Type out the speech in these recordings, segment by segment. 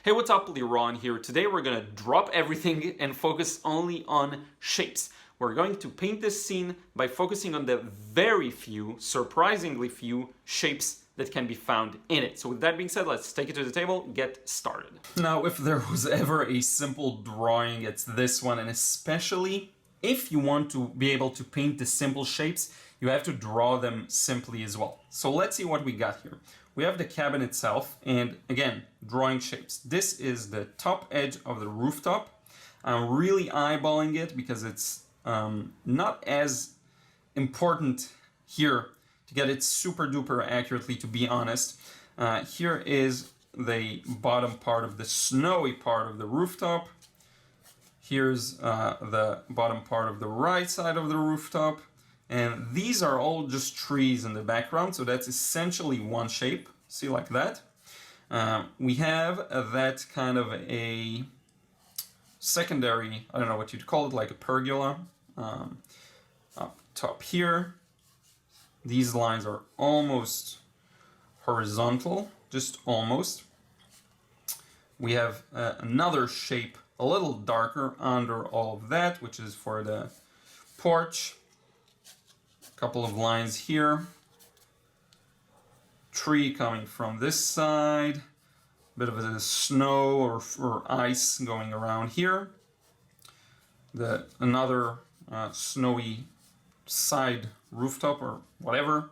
Hey, what's up? Liron here. Today we're gonna drop everything and focus only on shapes. We're going to paint this scene by focusing on the very few, surprisingly few, shapes that can be found in it. So with that being said, let's take it to the table, get started. Now, if there was ever a simple drawing, it's this one, and especially if you want to be able to paint the simple shapes, you have to draw them simply as well. So let's see what we got here. We have the cabin itself, and again, drawing shapes. This is the top edge of the rooftop. I'm really eyeballing it because it's not as important here to get it super duper accurately, to be honest. Here is the bottom part of the snowy part of the rooftop. Here's the bottom part of the right side of the rooftop. And these are all just trees in the background, so that's essentially one shape. See, like that. We have that kind of a secondary, I don't know what you'd call it, like a pergola. Up top here. These lines are almost horizontal, just almost. We have another shape, a little darker under all of that, which is for the porch. Couple of lines here, tree coming from this side, bit of a snow or ice going around here, another snowy side rooftop or whatever,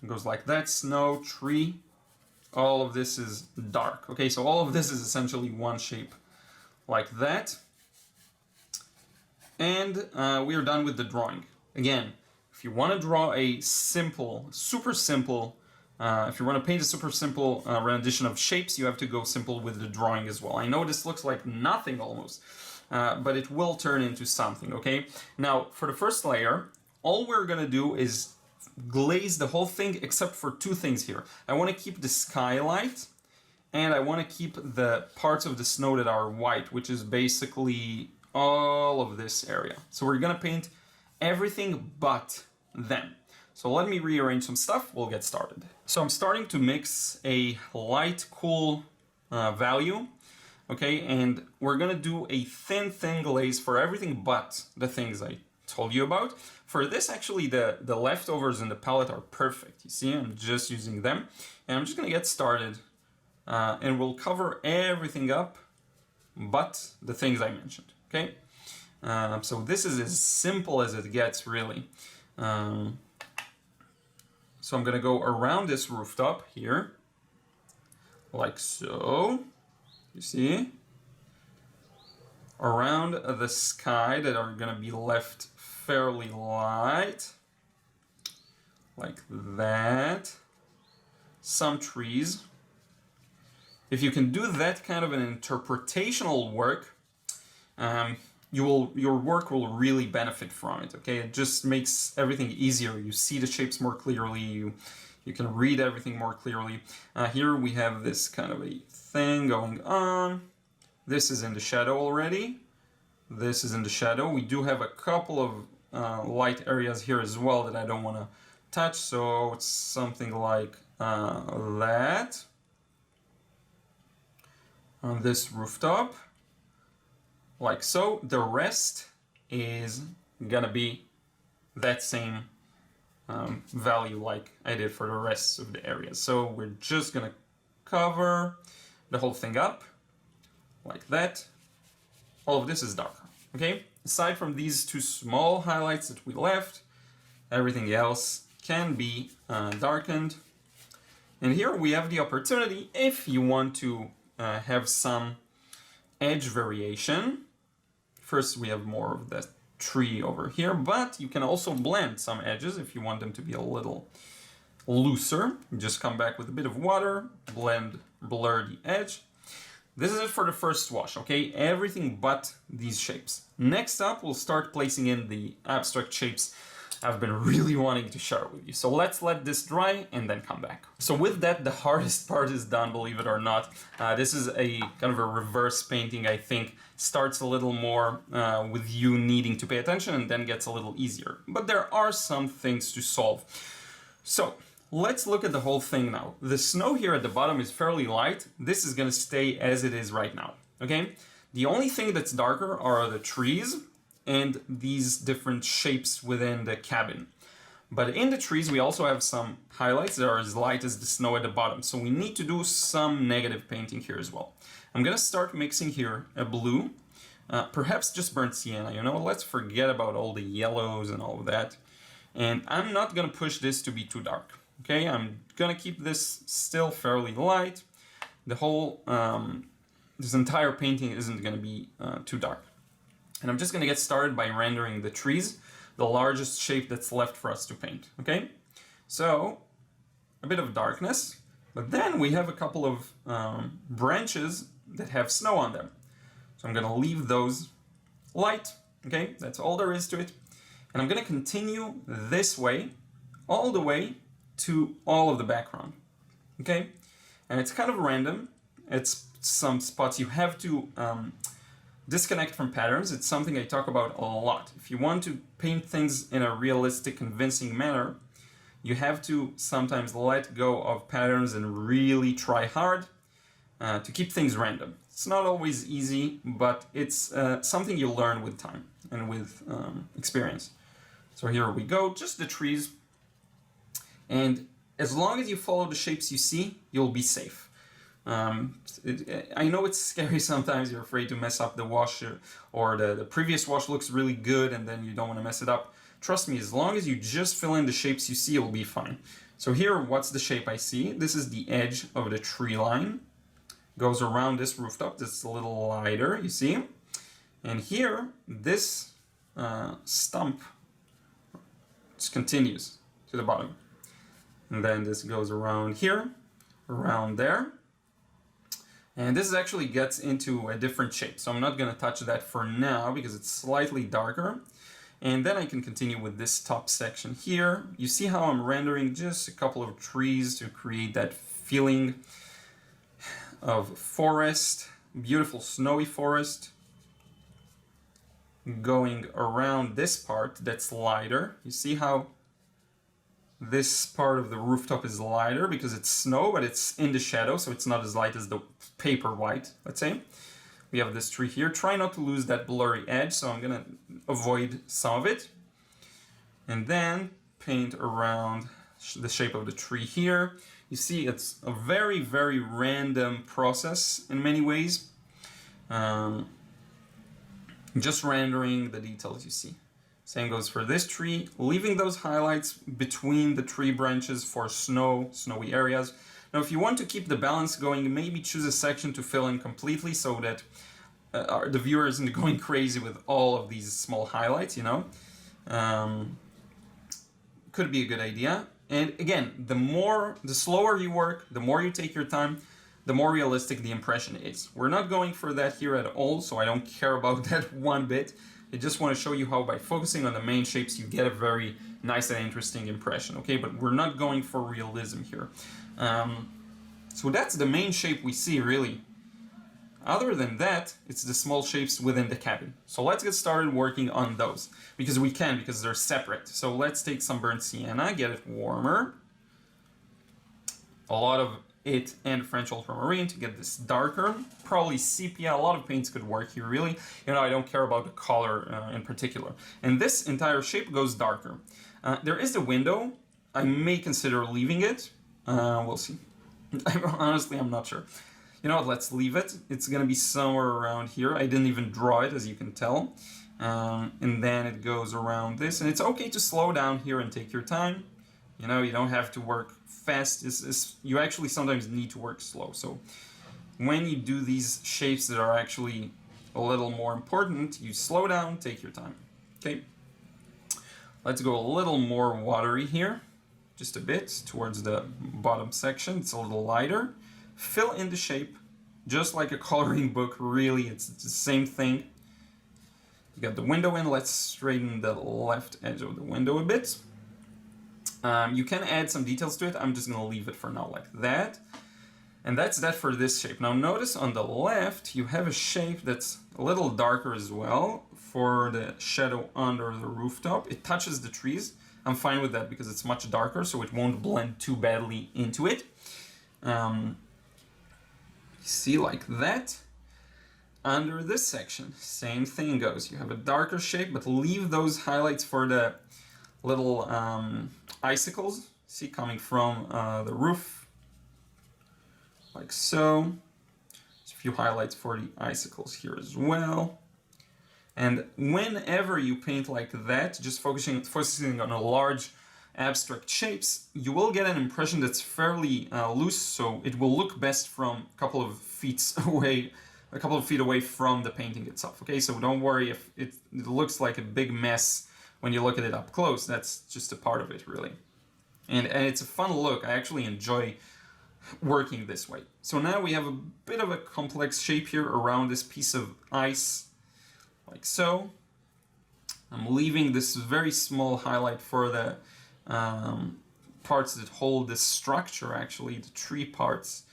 it goes like that, snow, tree, all of this is dark. Okay, so all of this is essentially one shape like that, and we are done with the drawing. Again, if you want to draw a simple, super simple, if you want to paint a super simple rendition of shapes, you have to go simple with the drawing as well. I know this looks like nothing almost, but it will turn into something, okay? Now, for the first layer, all we're going to do is glaze the whole thing except for two things here. I want to keep the skylight, and I want to keep the parts of the snow that are white, which is basically all of this area. So we're going to paint everything but them. So let me rearrange some stuff, we'll get started. So I'm starting to mix a light cool value, okay, and we're gonna do a thin glaze for everything but the things I told you about. For this, actually, the leftovers in the palette are perfect. You see, I'm just using them, and I'm just gonna get started, and we'll cover everything up but the things I mentioned, okay? So this is as simple as it gets, really. So I'm gonna go around this rooftop here, like so, you see? Around the sky that are gonna be left fairly light, like that. Some trees. If you can do that kind of an interpretational work, your work will really benefit from it, okay? It just makes everything easier. You see the shapes more clearly, you can read everything more clearly. Here we have this kind of a thing going on. This is in the shadow already. This is in the shadow. We do have a couple of light areas here as well that I don't want to touch, so it's something like that on this rooftop. Like so. The rest is gonna be that same value like I did for the rest of the areas. So we're just gonna cover the whole thing up like that. All of this is darker, okay? Aside from these two small highlights that we left, everything else can be darkened. And here we have the opportunity, if you want to have some edge variation. First, we have more of that tree over here, but you can also blend some edges if you want them to be a little looser. You just come back with a bit of water, blur the edge. This is it for the first wash, okay? Everything but these shapes. Next up, we'll start placing in the abstract shapes I've been really wanting to share with you. So let's let this dry and then come back. So with that, the hardest part is done, believe it or not. This is a kind of a reverse painting, I think. Starts a little more with you needing to pay attention and then gets a little easier. But there are some things to solve. So let's look at the whole thing now. The snow here at the bottom is fairly light. This is gonna stay as it is right now, okay? The only thing that's darker are the trees and these different shapes within the cabin. But in the trees, we also have some highlights that are as light as the snow at the bottom. So we need to do some negative painting here as well. I'm gonna start mixing here a blue, perhaps just burnt sienna, you know, let's forget about all the yellows and all of that. And I'm not gonna push this to be too dark, okay? I'm gonna keep this still fairly light. The whole, this entire painting isn't gonna be too dark. And I'm just gonna get started by rendering the trees, the largest shape that's left for us to paint, okay? So, a bit of darkness, but then we have a couple of branches that have snow on them. So I'm gonna leave those light, okay? That's all there is to it. And I'm gonna continue this way, all the way to all of the background, okay? And it's kind of random. It's some spots you have to disconnect from patterns. It's something I talk about a lot. If you want to paint things in a realistic, convincing manner, you have to sometimes let go of patterns and really try hard to keep things random. It's not always easy, but it's something you learn with time and with experience. So here we go, just the trees. And as long as you follow the shapes you see, you'll be safe. I know it's scary sometimes, you're afraid to mess up the wash, or the previous wash looks really good and then you don't want to mess it up. Trust me, as long as you just fill in the shapes you see, you'll be fine. So here, what's the shape I see? This is the edge of the tree line. Goes around this rooftop, that's a little lighter, you see? And here, this stump just continues to the bottom. And then this goes around here, around there. And this actually gets into a different shape. So I'm not gonna touch that for now because it's slightly darker. And then I can continue with this top section here. You see how I'm rendering just a couple of trees to create that feeling of forest, beautiful snowy forest. Going around this part that's lighter. You see how this part of the rooftop is lighter because it's snow, but it's in the shadow, so it's not as light as the paper white, let's say. We have this tree here. Try not to lose that blurry edge, so I'm gonna avoid some of it. And then paint around the shape of the tree here. You see, it's a very, very random process in many ways. Just rendering the details you see. Same goes for this tree, leaving those highlights between the tree branches for snowy areas. Now, if you want to keep the balance going, maybe choose a section to fill in completely so that the viewer isn't going crazy with all of these small highlights, you know. Could be a good idea. And again, the slower you work, the more you take your time, the more realistic the impression is. We're not going for that here at all, so I don't care about that one bit. I just want to show you how by focusing on the main shapes you get a very nice and interesting impression, okay? But we're not going for realism here. So that's the main shape we see, really. Other than that, it's the small shapes within the cabin. So let's get started working on those, because they're separate. So let's take some burnt sienna, get it warmer. A lot of it and French ultramarine to get this darker. Probably sepia, a lot of paints could work here, really. You know, I don't care about the color in particular. And this entire shape goes darker. There is a window. I may consider leaving it. We'll see. Honestly, I'm not sure. You know what, let's leave it. It's gonna be somewhere around here. I didn't even draw it, as you can tell. And then it goes around this. And it's okay to slow down here and take your time. You know, you don't have to work fast. You actually sometimes need to work slow. So when you do these shapes that are actually a little more important, you slow down, take your time. Okay. Let's go a little more watery here. Just a bit towards the bottom section. It's a little lighter. Fill in the shape, just like a coloring book, really, it's the same thing. You got the window in, let's straighten the left edge of the window a bit. You can add some details to it, I'm just gonna leave it for now like that. And that's that for this shape. Now notice on the left, you have a shape that's a little darker as well for the shadow under the rooftop. It touches the trees. I'm fine with that because it's much darker, so it won't blend too badly into it. See, like that. Under this section, same thing goes. You have a darker shape, but leave those highlights for the little icicles, see, coming from the roof, like so. There's a few highlights for the icicles here as well. And whenever you paint like that, just focusing on a large abstract shapes, you will get an impression that's fairly loose, so it will look best from a couple of feet away from the painting itself. Okay, so don't worry if it looks like a big mess when you look at it up close. That's just a part of it, really. And it's a fun look. I actually enjoy working this way. So now we have a bit of a complex shape here around this piece of ice, like so. I'm leaving this very small highlight for the parts that hold this structure, actually, the tree parts,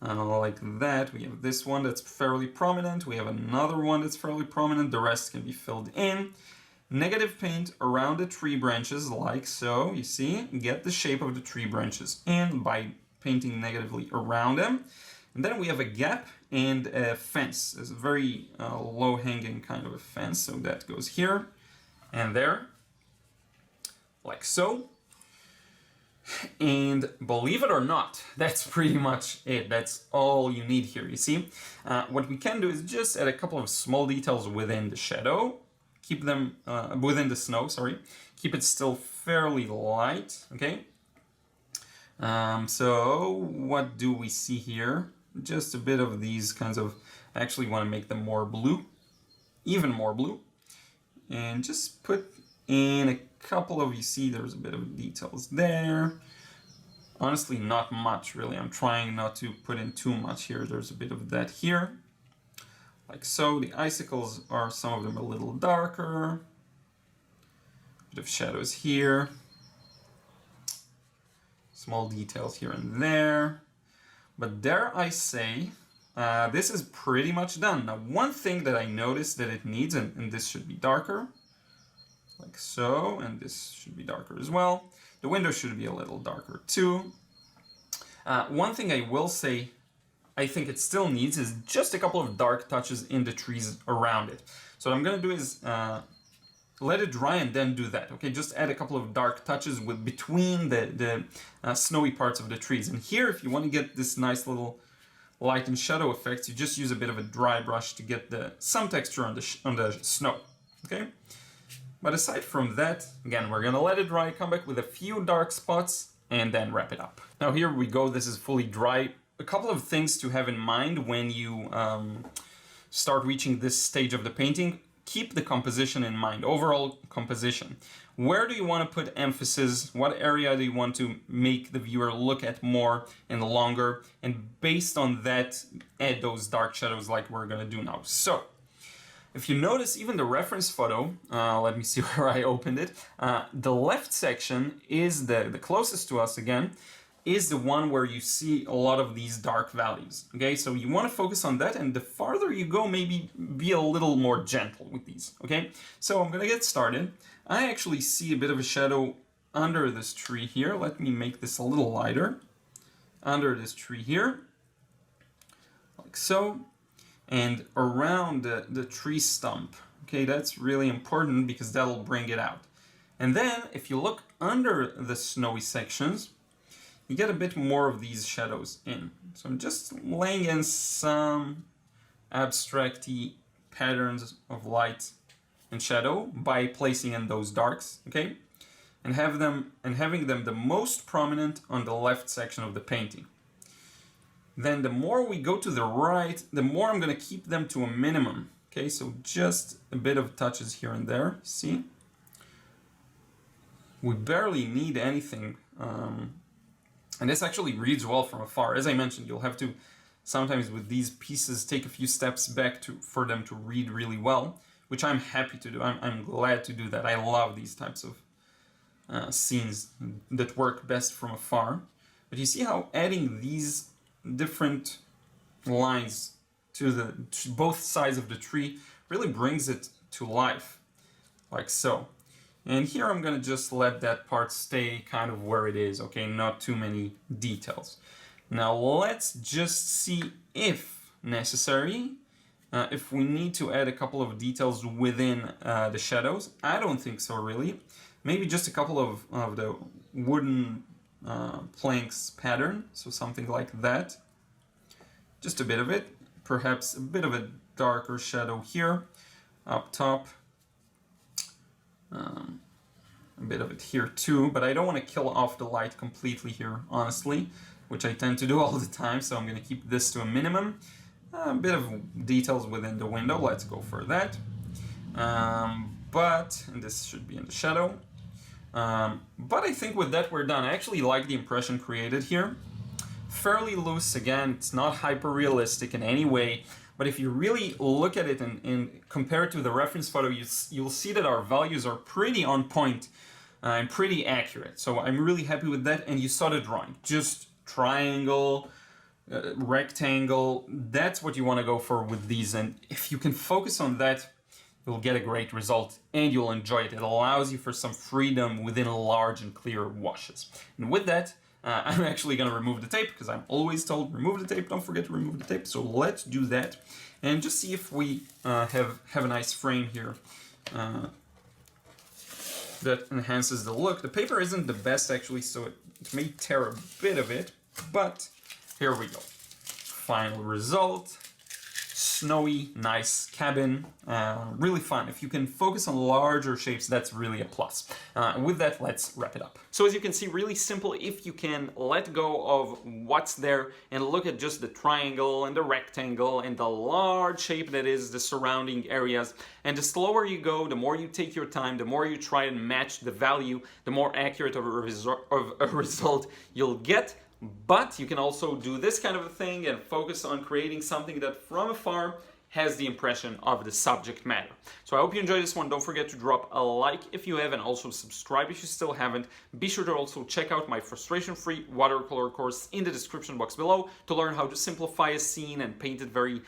like that. We have this one that's fairly prominent. We have another one that's fairly prominent. The rest can be filled in. Negative paint around the tree branches, like so. You see, get the shape of the tree branches in by painting negatively around them. And then we have a gap and a fence. It's a very low-hanging kind of a fence, so that goes here and there, like so. And believe it or not, that's pretty much it. That's all you need here, you see. What we can do is just add a couple of small details within the shadow, keep them within the snow, sorry. Keep it still fairly light, okay? So what do we see here? Just a bit of these kinds of, I actually want to make them more blue, even more blue. And just put in a couple of, you see there's a bit of details there. Honestly, not much really. I'm trying not to put in too much here. There's a bit of that here, like so. The icicles are, some of them a little darker. Bit of shadows here. Small details here and there. But dare I say, this is pretty much done. Now, one thing that I noticed that it needs, and this should be darker, like so, and this should be darker as well. The window should be a little darker too. One thing I will say, I think it still needs, is just a couple of dark touches in the trees around it. So what I'm gonna do is let it dry and then do that, okay? Just add a couple of dark touches between the snowy parts of the trees. And here, if you want to get this nice little light and shadow effects, you just use a bit of a dry brush to get some texture on the snow, okay? But aside from that, again, we're gonna let it dry, come back with a few dark spots, and then wrap it up. Now here we go, this is fully dry. A couple of things to have in mind when you start reaching this stage of the painting. Keep the composition in mind, overall composition. Where do you want to put emphasis? What area do you want to make the viewer look at more and longer? And based on that, add those dark shadows like we're gonna do now. So, if you notice, even the reference photo, let me see where I opened it, the left section is the closest to us again, is the one where you see a lot of these dark values, okay? So you want to focus on that, and the farther you go, maybe be a little more gentle with these, okay? So I'm gonna get started. I actually see a bit of a shadow under this tree here. Let me make this a little lighter. Under this tree here, like so. And around the tree stump, okay? That's really important because that'll bring it out. And then, if you look under the snowy sections, you get a bit more of these shadows in. So I'm just laying in some abstract-y patterns of light and shadow by placing in those darks, okay? And having them the most prominent on the left section of the painting. Then the more we go to the right, the more I'm gonna keep them to a minimum, okay? So just a bit of touches here and there, see? We barely need anything. And this actually reads well from afar. As I mentioned, you'll have to sometimes with these pieces take a few steps back for them to read really well, which I'm happy to do. I'm glad to do that. I love these types of scenes that work best from afar. But you see how adding these different lines to both sides of the tree really brings it to life, like so. And here I'm going to just let that part stay kind of where it is, okay? Not too many details. Now let's just see if necessary, if we need to add a couple of details within the shadows. I don't think so, really. Maybe just a couple of the wooden planks pattern, so something like that. Just a bit of it. Perhaps a bit of a darker shadow here, up top. A bit of it here too, but I don't want to kill off the light completely here, honestly, which I tend to do all the time, so I'm going to keep this to a minimum. A bit of details within the window, let's go for that. And this should be in the shadow. But I think with that we're done. I actually like the impression created here. Fairly loose, again, it's not hyper-realistic in any way, but if you really look at it and compare it to the reference photo, you'll see that our values are pretty on point and pretty accurate. So I'm really happy with that, and you saw the drawing. Just triangle, rectangle, that's what you want to go for with these, and if you can focus on that, you'll get a great result and you'll enjoy it. It allows you for some freedom within large and clear washes. And with that, I'm actually going to remove the tape, because I'm always told remove the tape, don't forget to remove the tape. So let's do that and just see if we have a nice frame here that enhances the look. The paper isn't the best actually, so it may tear a bit of it, but here we go. Final result. Snowy, nice cabin, really fun. If you can focus on larger shapes, that's really a plus. With that, let's wrap it up. So as you can see, really simple if you can let go of what's there and look at just the triangle and the rectangle and the large shape that is the surrounding areas. And the slower you go, the more you take your time, the more you try and match the value, the more accurate of a result you'll get. But you can also do this kind of a thing and focus on creating something that from afar has the impression of the subject matter. So I hope you enjoyed this one. Don't forget to drop a like if you have, and also subscribe if you still haven't. Be sure to also check out my frustration-free watercolor course in the description box below to learn how to simplify a scene and paint it very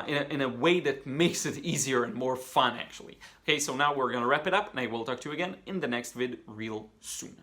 in a way that makes it easier and more fun, actually. Okay, so now we're gonna wrap it up, and I will talk to you again in the next vid real soon.